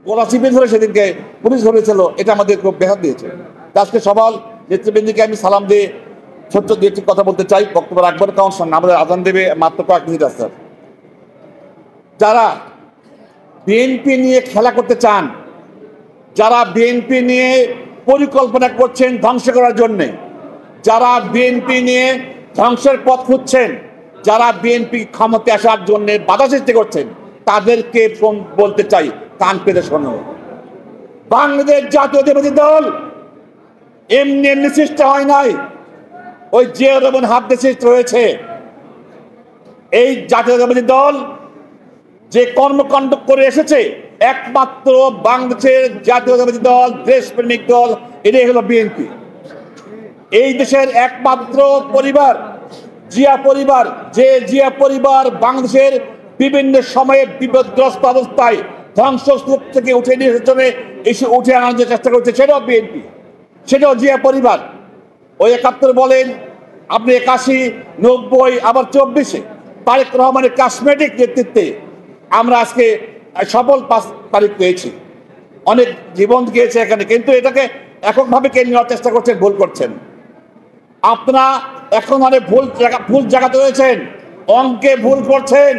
গলা চিপে ধরে সেদিনকে পুলিশ ধরেছিল, এটা আমাদের খুব ব্যাঘাত দিয়েছে। আজকে সবাল নেতৃবৃন্দকে আমি সালাম দিয়ে ছোট্ট দু একটি কথা বলতে চাই, বক্তব্য রাখবার কারণ আমাদের আজান দেবে মাত্র কয়েক মিনিট আছে। যারা বিএনপি নিয়ে খেলা করতে চান, যারা বিএনপি নিয়ে পরিকল্পনা করছেন ধ্বংস করার জন্যে, যারা বিএনপি নিয়ে ধ্বংসের পথ খুঁজছেন, যারা বিএনপি ক্ষমতায় আসার জন্য বাধা সৃষ্টি করছেন, তাদেরকে বলতে চাই, কান পেতে শোনো। বাংলাদেশ জাতীয়তাবাদী দল এমনি এমনি সৃষ্টি হয় নাই, ওই জিয়া রহমান হাত দিয়ে সৃষ্টি হয়েছে। এই জাতীয়তাবাদী দল যে কর্মকাণ্ড করে এসেছে, একমাত্র বাংলাদেশের জাতীয়তাবাদী দল, দেশপ্রেমিক দল, এটাই হলো বিএনপি। এই দেশের একমাত্র পরিবার জিয়া পরিবার, যে জিয়া পরিবার বাংলাদেশের বিভিন্ন সময়ে বিপদগ্রস্ত অবস্থায় ধ্বংসস্তূপ থেকে উঠে নিয়ে এসে উঠে আনার যে চেষ্টা করছে, সেটাও বিএনপি, সেটাও জিয়া পরিবার। ওই ৭১ বলেন, আপনি ৮১, ৯০, আবার ২৪-এ তারেক রহমানের কাসমেটিক নেতৃত্বে আমরা আজকে সফল ৫ তারিখ পেয়েছি। অনেক জীবন গিয়েছে এখানে, কিন্তু এটাকে এককভাবে কে নেওয়ার চেষ্টা করছেন, ভুল করছেন। আপনারা এখন অনেক ভুল জায়গাতে রয়েছেন, অঙ্কে ভুল করছেন।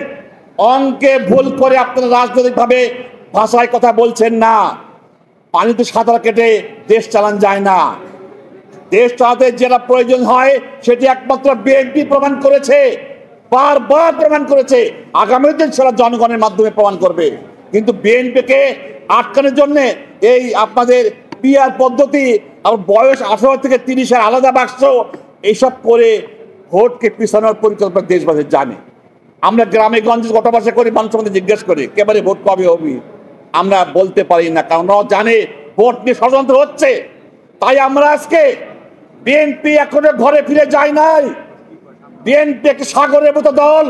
অঙ্কে ভুল করে আপনারা রাজনৈতিকভাবে ভাষায় কথা বলছেন না। পানিতে সাঁতার কেটে দেশ চালান যায় না। দেশ চালাতে যেটা প্রয়োজন হয় সেটি একমাত্র বিএনপি প্রমাণ করেছে, বারবার প্রমাণ করেছে, আগামী দিন সেটা জনগণের মাধ্যমে প্রমাণ করবে। কিন্তু বিএনপিকে আটকানোর জন্য এই আপনাদের পিআর পদ্ধতি, আর বয়স 18 থেকে 30-এর আলাদা বাক্স, এইসব করে ভোটকে পিছানোর পরিকল্পনা দেশবাসী জানে। আমরা গ্রামে গঞ্জে গোটা বাসা করি, মানুষের মধ্যে জিজ্ঞেস করি কেবারে ভোট কবে হবে, আমরা বলতে পারি না, কারণ ওরা জানে ভোট নিয়ে ষড়যন্ত্র হচ্ছে। তাই আমরা আজকে বিএনপি এখনো ঘরে ফিরে যায় নাই। বিএনপি একটা সাগরের মতো দল,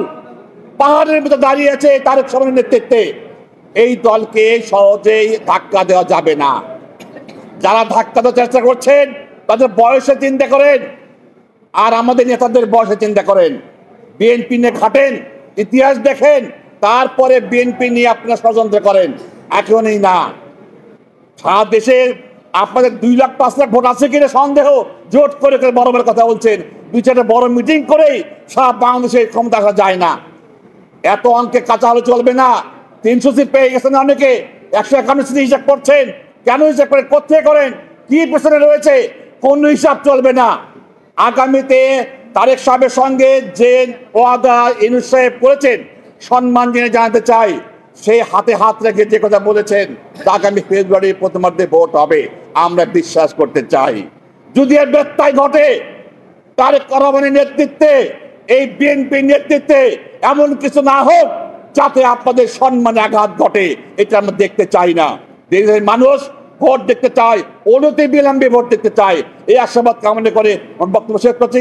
পাহাড়ের মতো দাঁড়িয়ে আছে তারেক রহমানের নেতৃত্বে। এই দলকে সহজেই ধাক্কা দেওয়া যাবে না। যারা ধাক্কা দেওয়ার চেষ্টা করছেন তাদের বয়সে চিন্তা করেন, আর আমাদের নেতাদের বয়সে চিন্তা করেন। বিএনপি নিয়ে ঘাটেন, ইতিহাস দেখেন, তারপরে বিএনপি নিয়ে আপনারা ষড়যন্ত্র করেন। এখনই না। সারা দেশে আপনাদের 2 লাখ 5 লাখ ভোট আছে কিনা সন্দেহ, জোট করে করে বড় বড় কথা বলছেন। 2-4টা বড় মিটিং করেই সারা বাংলাদেশের ক্ষমতা আসা যায় না। এত অঙ্কে কাঁচা হলে চলবে না। 300 সিট পেয়ে গেছেন অনেকে, 151 সিট হিসাব করছেন। কেন হিসাব করেন, কোথায় করেন, কি পেছনে রয়েছে, কোন হিসাব চলবে না। আগামীতে তারেক সাহেবের সঙ্গে যে ওয়াদা ইউনূস সাহেব করেছেন, সম্মান জেনে জানাতে চাই, সেই হাতে হাত রেখে যে কথা বলেছেন আগামী ফেব্রুয়ারির প্রথমার্ধে ভোট হবে, আমরা বিশ্বাস করতে চাই। যদি এর ব্যত্যয় ঘটে, তারেক রহমানের নেতৃত্বে, এই বিএনপির নেতৃত্বে এমন কিছু না হোক যাতে আপনাদের সম্মানে আঘাত ঘটে, এটা আমরা দেখতে চাই না। দেশের মানুষ ভোট দেখতে চায়, অনতি বিলম্বে ভোট দেখতে চায়। এই আশাবাদ কামনা করে বক্তব্য শেষ করছি।